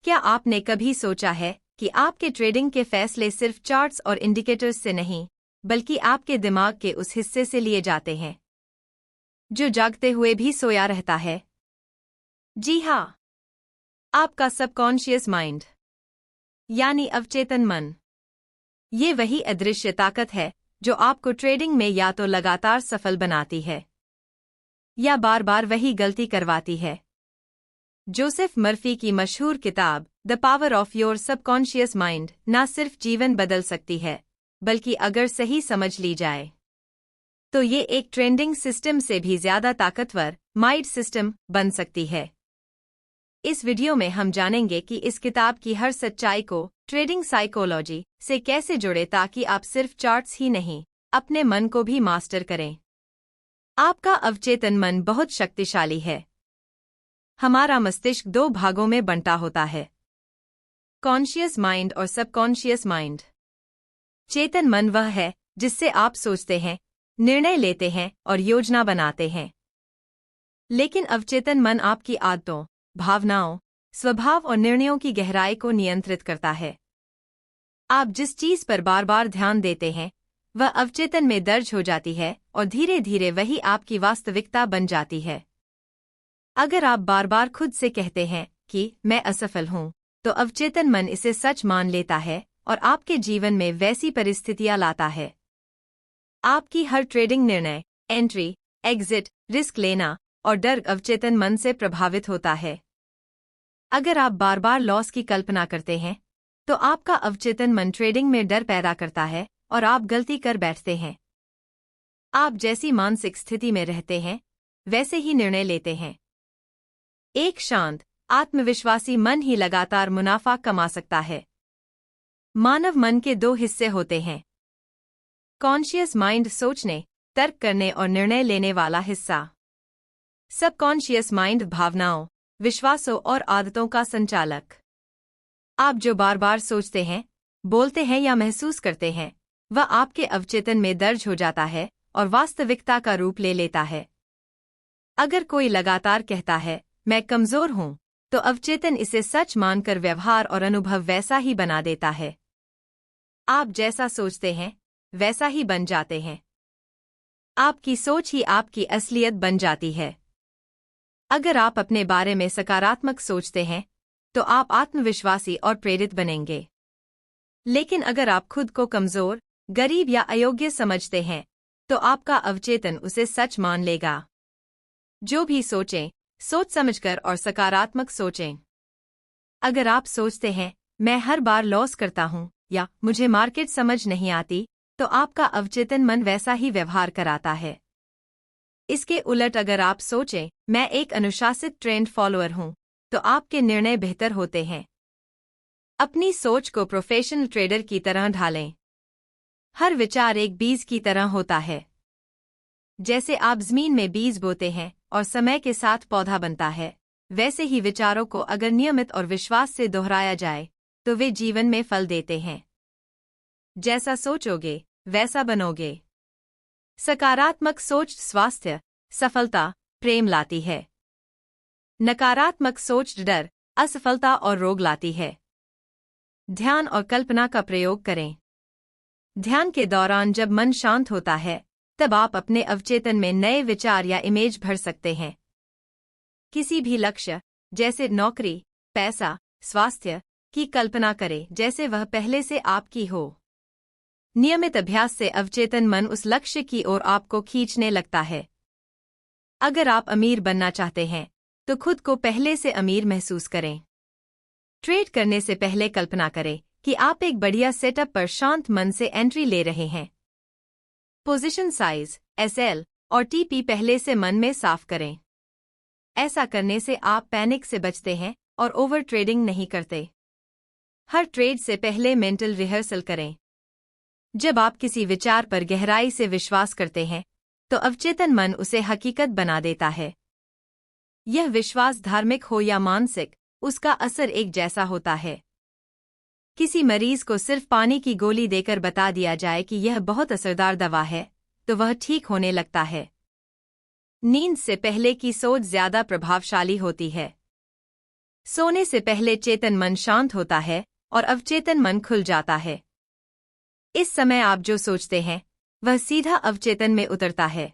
क्या आपने कभी सोचा है कि आपके ट्रेडिंग के फैसले सिर्फ चार्ट्स और इंडिकेटर्स से नहीं, बल्कि आपके दिमाग के उस हिस्से से लिए जाते हैं जो जागते हुए भी सोया रहता है? जी हाँ, आपका सबकॉन्शियस माइंड, यानी अवचेतन मन। ये वही अदृश्य ताकत है जो आपको ट्रेडिंग में या तो लगातार सफल बनाती है या बार बार वही गलती करवाती है। जोसेफ मर्फी की मशहूर किताब the power of your subconscious mind न सिर्फ जीवन बदल सकती है, बल्कि अगर सही समझ ली जाए तो ये एक ट्रेंडिंग सिस्टम से भी ज्यादा ताकतवर माइंड सिस्टम बन सकती है। इस वीडियो में हम जानेंगे कि इस किताब की हर सच्चाई को ट्रेडिंग साइकोलॉजी से कैसे जोड़े ताकि आप सिर्फ चार्ट्स ही नहीं, अपने मन को भी मास्टर करें। आपका अवचेतन मन बहुत शक्तिशाली है। हमारा मस्तिष्क दो भागों में बंटा होता है, कॉन्शियस माइंड और सबकॉन्शियस माइंड। चेतन मन वह है जिससे आप सोचते हैं, निर्णय लेते हैं और योजना बनाते हैं। लेकिन अवचेतन मन आपकी आदतों, भावनाओं, स्वभाव और निर्णयों की गहराई को नियंत्रित करता है। आप जिस चीज पर बार बार ध्यान देते हैं वह अवचेतन में दर्ज हो जाती है और धीरे धीरे वही आपकी वास्तविकता बन जाती है। अगर आप बार बार खुद से कहते हैं कि मैं असफल हूं, तो अवचेतन मन इसे सच मान लेता है और आपके जीवन में वैसी परिस्थितियां लाता है। आपकी हर ट्रेडिंग निर्णय, एंट्री, एग्जिट, रिस्क लेना और डर अवचेतन मन से प्रभावित होता है। अगर आप बार बार लॉस की कल्पना करते हैं, तो आपका अवचेतन मन ट्रेडिंग में डर पैदा करता है और आप गलती कर बैठते हैं। आप जैसी मानसिक स्थिति में रहते हैं, वैसे ही निर्णय लेते हैं। एक शांत, आत्मविश्वासी मन ही लगातार मुनाफा कमा सकता है। मानव मन के दो हिस्से होते हैं, कॉन्शियस माइंड सोचने, तर्क करने और निर्णय लेने वाला हिस्सा, सबकॉन्शियस माइंड भावनाओं, विश्वासों और आदतों का संचालक। आप जो बार बार सोचते हैं, बोलते हैं या महसूस करते हैं, वह आपके अवचेतन में दर्ज हो जाता है और वास्तविकता का रूप ले लेता है। अगर कोई लगातार कहता है मैं कमजोर हूं, तो अवचेतन इसे सच मानकर व्यवहार और अनुभव वैसा ही बना देता है। आप जैसा सोचते हैं वैसा ही बन जाते हैं। आपकी सोच ही आपकी असलियत बन जाती है। अगर आप अपने बारे में सकारात्मक सोचते हैं, तो आप आत्मविश्वासी और प्रेरित बनेंगे। लेकिन अगर आप खुद को कमजोर, गरीब या अयोग्य समझते हैं, तो आपका अवचेतन उसे सच मान लेगा। जो भी सोचें, सोच समझकर और सकारात्मक सोचें। अगर आप सोचते हैं मैं हर बार लॉस करता हूं या मुझे मार्केट समझ नहीं आती, तो आपका अवचेतन मन वैसा ही व्यवहार कराता है। इसके उलट अगर आप सोचें मैं एक अनुशासित ट्रेंड फॉलोअर हूं, तो आपके निर्णय बेहतर होते हैं। अपनी सोच को प्रोफेशनल ट्रेडर की तरह ढालें। हर विचार एक बीज की तरह होता है। जैसे आप जमीन में बीज बोते हैं और समय के साथ पौधा बनता है, वैसे ही विचारों को अगर नियमित और विश्वास से दोहराया जाए, तो वे जीवन में फल देते हैं। जैसा सोचोगे वैसा बनोगे। सकारात्मक सोच स्वास्थ्य, सफलता, प्रेम लाती है। नकारात्मक सोच डर, असफलता और रोग लाती है। ध्यान और कल्पना का प्रयोग करें। ध्यान के दौरान जब मन शांत होता है, तब आप अपने अवचेतन में नए विचार या इमेज भर सकते हैं। किसी भी लक्ष्य, जैसे नौकरी, पैसा, स्वास्थ्य, की कल्पना करें जैसे वह पहले से आपकी हो। नियमित अभ्यास से अवचेतन मन उस लक्ष्य की ओर आपको खींचने लगता है। अगर आप अमीर बनना चाहते हैं, तो खुद को पहले से अमीर महसूस करें। ट्रेड करने से पहले कल्पना करें कि आप एक बढ़िया सेटअप पर शांत मन से एंट्री ले रहे हैं। पोजीशन साइज, एसएल और टीपी पहले से मन में साफ करें। ऐसा करने से आप पैनिक से बचते हैं और ओवर ट्रेडिंग नहीं करते। हर ट्रेड से पहले मेंटल रिहर्सल करें। जब आप किसी विचार पर गहराई से विश्वास करते हैं, तो अवचेतन मन उसे हकीकत बना देता है। यह विश्वास धार्मिक हो या मानसिक, उसका असर एक जैसा होता है। किसी मरीज को सिर्फ पानी की गोली देकर बता दिया जाए कि यह बहुत असरदार दवा है, तो वह ठीक होने लगता है। नींद से पहले की सोच ज्यादा प्रभावशाली होती है। सोने से पहले चेतन मन शांत होता है और अवचेतन मन खुल जाता है। इस समय आप जो सोचते हैं वह सीधा अवचेतन में उतरता है।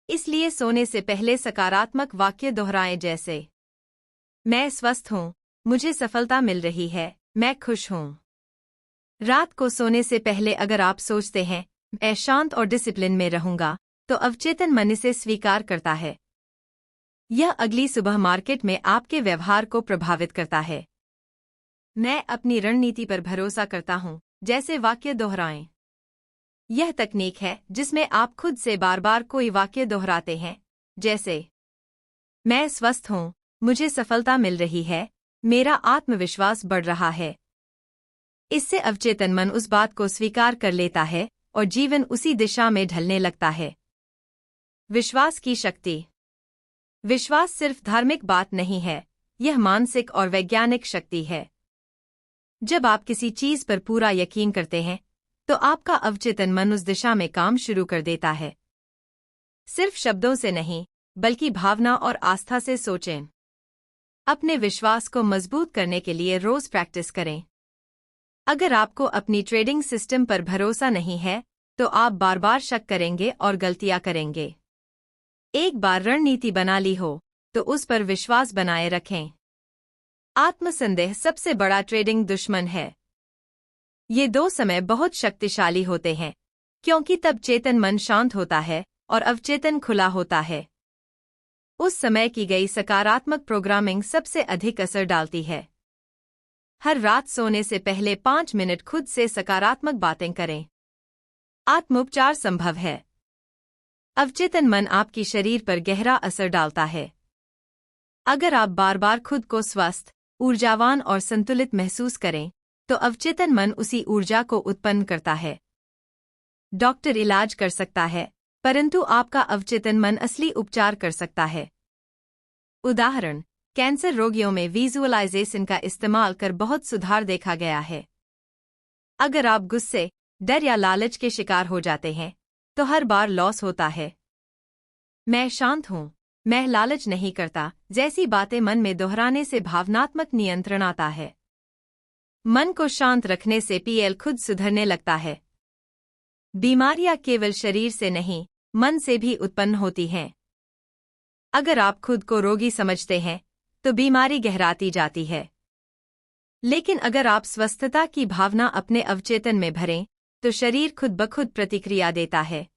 इसलिए सोने से पहले सकारात्मक वाक्य दोहराएं, जैसे मैं स्वस्थ हूँ, मुझे सफलता मिल रही है, मैं खुश हूँ। रात को सोने से पहले अगर आप सोचते हैं मैं शांत और डिसिप्लिन में रहूंगा, तो अवचेतन मन इसे स्वीकार करता है। यह अगली सुबह मार्केट में आपके व्यवहार को प्रभावित करता है। मैं अपनी रणनीति पर भरोसा करता हूँ, जैसे वाक्य दोहराएं। यह तकनीक है जिसमें आप खुद से बार बार कोई वाक्य दोहराते हैं, जैसे मैं स्वस्थ हूँ, मुझे सफलता मिल रही है, मेरा आत्मविश्वास बढ़ रहा है। इससे अवचेतन मन उस बात को स्वीकार कर लेता है और जीवन उसी दिशा में ढलने लगता है। विश्वास की शक्ति। विश्वास सिर्फ धार्मिक बात नहीं है, यह मानसिक और वैज्ञानिक शक्ति है। जब आप किसी चीज पर पूरा यकीन करते हैं, तो आपका अवचेतन मन उस दिशा में काम शुरू कर देता है। सिर्फ शब्दों से नहीं, बल्कि भावना और आस्था से सोचें। अपने विश्वास को मजबूत करने के लिए रोज प्रैक्टिस करें। अगर आपको अपनी ट्रेडिंग सिस्टम पर भरोसा नहीं है, तो आप बार बार शक करेंगे और गलतियां करेंगे। एक बार रणनीति बना ली हो, तो उस पर विश्वास बनाए रखें। आत्मसंदेह सबसे बड़ा ट्रेडिंग दुश्मन है। ये दो समय बहुत शक्तिशाली होते हैं, क्योंकि तब चेतन मन शांत होता है और अवचेतन खुला होता है। उस समय की गई सकारात्मक प्रोग्रामिंग सबसे अधिक असर डालती है। हर रात सोने से पहले 5 मिनट खुद से सकारात्मक बातें करें। आत्मोपचार संभव है। अवचेतन मन आपकी शरीर पर गहरा असर डालता है। अगर आप बार बार खुद को स्वस्थ, ऊर्जावान और संतुलित महसूस करें, तो अवचेतन मन उसी ऊर्जा को उत्पन्न करता है। डॉक्टर इलाज कर सकता है, परंतु आपका अवचेतन मन असली उपचार कर सकता है। उदाहरण, कैंसर रोगियों में विजुअलाइजेशन का इस्तेमाल कर बहुत सुधार देखा गया है। अगर आप गुस्से, डर या लालच के शिकार हो जाते हैं, तो हर बार लॉस होता है। मैं शांत हूँ, मैं लालच नहीं करता, जैसी बातें मन में दोहराने से भावनात्मक नियंत्रण आता है। मन को शांत रखने से पीएल खुद सुधरने लगता है। बीमारियां केवल शरीर से नहीं, मन से भी उत्पन्न होती हैं। अगर आप खुद को रोगी समझते हैं, तो बीमारी गहराती जाती है। लेकिन अगर आप स्वस्थता की भावना अपने अवचेतन में भरें, तो शरीर खुद ब खुद प्रतिक्रिया देता है।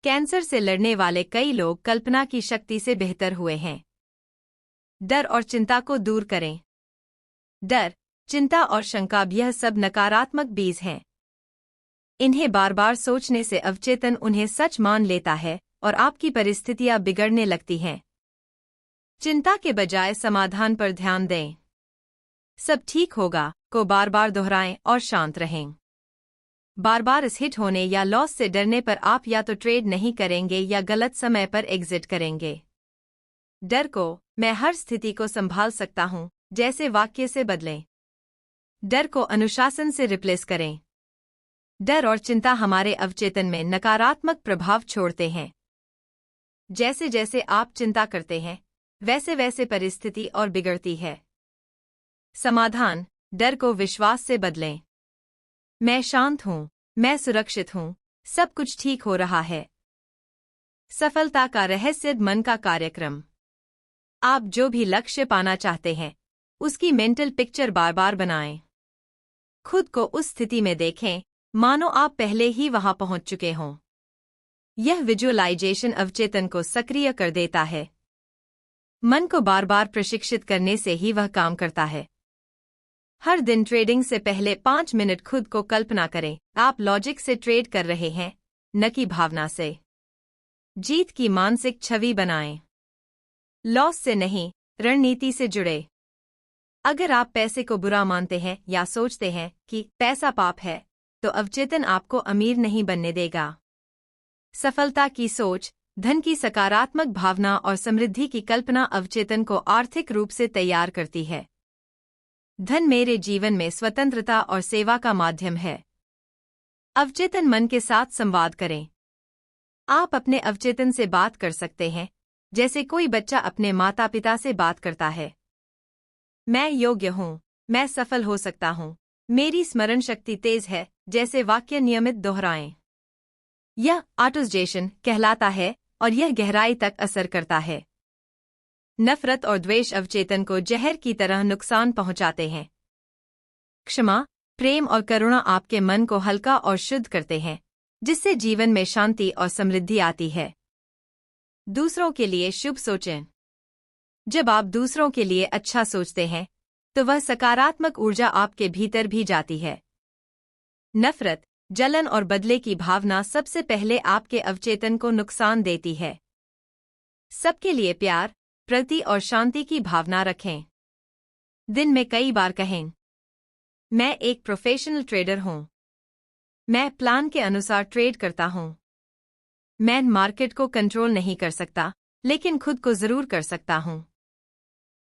कैंसर से लड़ने वाले कई लोग कल्पना की शक्ति से बेहतर हुए हैं। डर और चिंता को दूर करें। डर, चिंता और शंका, यह सब नकारात्मक बीज हैं। इन्हें बार बार सोचने से अवचेतन उन्हें सच मान लेता है और आपकी परिस्थितियां बिगड़ने लगती हैं। चिंता के बजाय समाधान पर ध्यान दें। सब ठीक होगा को बार बार दोहराएं और शांत रहें। बार बार इस हिट होने या लॉस से डरने पर आप या तो ट्रेड नहीं करेंगे या गलत समय पर एग्जिट करेंगे। डर को मैं हर स्थिति को संभाल सकता हूं जैसे वाक्य से बदलें। डर को अनुशासन से रिप्लेस करें। डर और चिंता हमारे अवचेतन में नकारात्मक प्रभाव छोड़ते हैं। जैसे जैसे आप चिंता करते हैं, वैसे वैसे परिस्थिति और बिगड़ती है। समाधान, डर को विश्वास से बदलें। मैं शांत हूं, मैं सुरक्षित हूं, सब कुछ ठीक हो रहा है। सफलता का रहस्य मन का कार्यक्रम। आप जो भी लक्ष्य पाना चाहते हैं, उसकी मेंटल पिक्चर बार बार बनाएं। खुद को उस स्थिति में देखें मानो आप पहले ही वहां पहुंच चुके हों। यह विजुअलाइजेशन अवचेतन को सक्रिय कर देता है। मन को बार बार प्रशिक्षित करने से ही वह काम करता है। हर दिन ट्रेडिंग से पहले 5 मिनट खुद को कल्पना करें आप लॉजिक से ट्रेड कर रहे हैं, न कि भावना से। जीत की मानसिक छवि बनाएं। लॉस से नहीं, रणनीति से जुड़े। अगर आप पैसे को बुरा मानते हैं या सोचते हैं कि पैसा पाप है, तो अवचेतन आपको अमीर नहीं बनने देगा। सफलता की सोच, धन की सकारात्मक भावना और समृद्धि की कल्पना अवचेतन को आर्थिक रूप से तैयार करती है। धन मेरे जीवन में स्वतंत्रता और सेवा का माध्यम है। अवचेतन मन के साथ संवाद करें। आप अपने अवचेतन से बात कर सकते हैं, जैसे कोई बच्चा अपने माता पिता से बात करता है। मैं योग्य हूँ, मैं सफल हो सकता हूँ, मेरी स्मरण शक्ति तेज है जैसे वाक्य नियमित दोहराएं। यह ऑटोसजेशन कहलाता है और यह गहराई तक असर करता है। नफरत और द्वेष अवचेतन को जहर की तरह नुकसान पहुंचाते हैं। क्षमा, प्रेम और करुणा आपके मन को हल्का और शुद्ध करते हैं, जिससे जीवन में शांति और समृद्धि आती है। दूसरों के लिए शुभ सोचें। जब आप दूसरों के लिए अच्छा सोचते हैं, तो वह सकारात्मक ऊर्जा आपके भीतर भी जाती है। नफरत, जलन और बदले की भावना सबसे पहले आपके अवचेतन को नुकसान देती है। सबके लिए प्यार, प्रति और शांति की भावना रखें। दिन में कई बार कहें, मैं एक प्रोफेशनल ट्रेडर हूं। मैं प्लान के अनुसार ट्रेड करता हूं। मैं मार्केट को कंट्रोल नहीं कर सकता, लेकिन खुद को जरूर कर सकता हूं।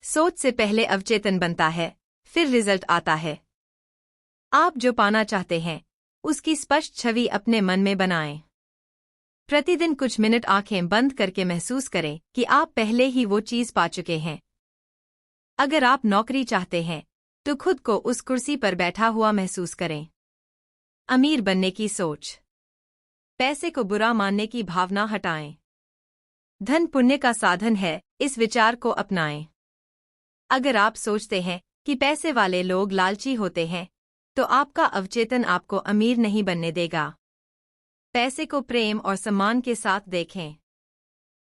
सोच से पहले अवचेतन बनता है, फिर रिजल्ट आता है। आप जो पाना चाहते हैं, उसकी स्पष्ट छवि अपने मन में बनाएं। प्रतिदिन कुछ मिनट आंखें बंद करके महसूस करें कि आप पहले ही वो चीज पा चुके हैं। अगर आप नौकरी चाहते हैं, तो खुद को उस कुर्सी पर बैठा हुआ महसूस करें। अमीर बनने की सोच। पैसे को बुरा मानने की भावना हटाएं। धन पुण्य का साधन है, इस विचार को अपनाएं। अगर आप सोचते हैं कि पैसे वाले लोग लालची होते हैं, तो आपका अवचेतन आपको अमीर नहीं बनने देगा। पैसे को प्रेम और सम्मान के साथ देखें।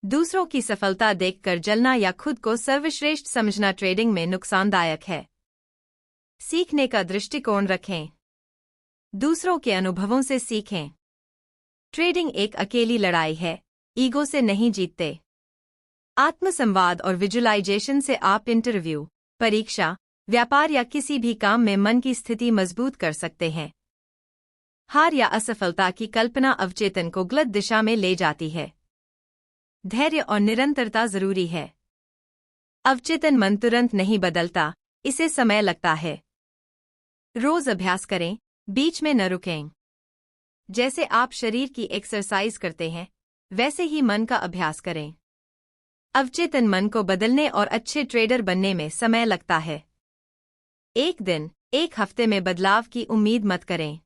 दूसरों की सफलता देखकर जलना या खुद को सर्वश्रेष्ठ समझना ट्रेडिंग में नुकसानदायक है। सीखने का दृष्टिकोण रखें। दूसरों के अनुभवों से सीखें। ट्रेडिंग एक अकेली लड़ाई है, ईगो से नहीं जीतते। आत्मसंवाद और विजुअलाइजेशन से आप इंटरव्यू, परीक्षा, व्यापार या किसी भी काम में मन की स्थिति मजबूत कर सकते हैं। हार या असफलता की कल्पना अवचेतन को गलत दिशा में ले जाती है। धैर्य और निरंतरता जरूरी है। अवचेतन मन तुरंत नहीं बदलता, इसे समय लगता है। रोज अभ्यास करें, बीच में न रुकें। जैसे आप शरीर की एक्सरसाइज करते हैं, वैसे ही मन का अभ्यास करें। अवचेतन मन को बदलने और अच्छे ट्रेडर बनने में समय लगता है। एक दिन, एक हफ्ते में बदलाव की उम्मीद मत करें।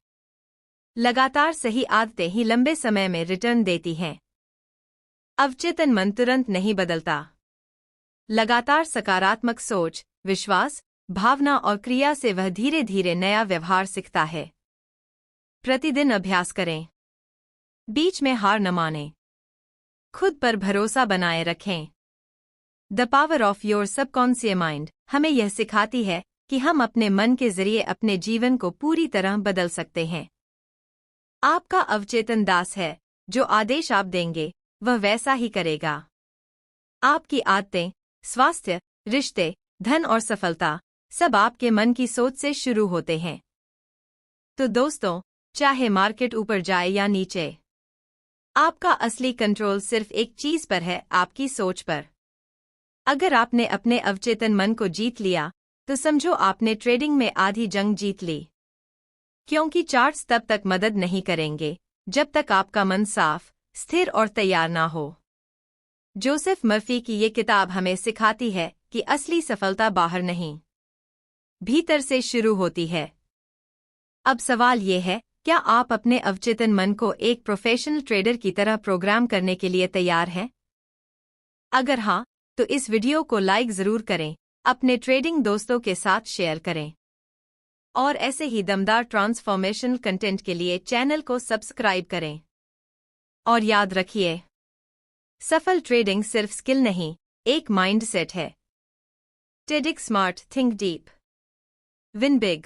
लगातार सही आदतें ही लंबे समय में रिटर्न देती हैं। अवचेतन मन तुरंत नहीं बदलता। लगातार सकारात्मक सोच, विश्वास, भावना और क्रिया से वह धीरे धीरे नया व्यवहार सीखता है। प्रतिदिन अभ्यास करें। बीच में हार न मानें। खुद पर भरोसा बनाए रखें। The power of your subconscious mind हमें यह सिखाती है कि हम अपने मन के जरिए अपने जीवन को पूरी तरह बदल सकते हैं। आपका अवचेतन दास है, जो आदेश आप देंगे, वह वैसा ही करेगा। आपकी आदतें, स्वास्थ्य, रिश्ते, धन और सफलता, सब आपके मन की सोच से शुरू होते हैं। तो दोस्तों, चाहे मार्केट ऊपर जाए या नीचे, आपका असली कंट्रोल सिर्फ एक चीज पर है, आपकी सोच पर। अगर आपने अपने अवचेतन मन को जीत लिया, तो समझो आपने ट्रेडिंग में आधी जंग जीत ली। क्योंकि चार्ट्स तब तक मदद नहीं करेंगे, जब तक आपका मन साफ, स्थिर और तैयार ना हो। जोसेफ मर्फी की ये किताब हमें सिखाती है कि असली सफलता बाहर नहीं, भीतर से शुरू होती है। अब सवाल ये है, क्या आप अपने अवचेतन मन को एक प्रोफेशनल ट्रेडर की तरह प्रोग्राम करने के लिए तैयार हैं? अगर हाँ, तो इस वीडियो को लाइक जरूर करें, अपने ट्रेडिंग दोस्तों के साथ शेयर करें। और ऐसे ही दमदार ट्रांसफॉर्मेशनल कंटेंट के लिए चैनल को सब्सक्राइब करें। और याद रखिए, सफल ट्रेडिंग सिर्फ स्किल नहीं, एक माइंडसेट है। Trading smart, think deep, win big.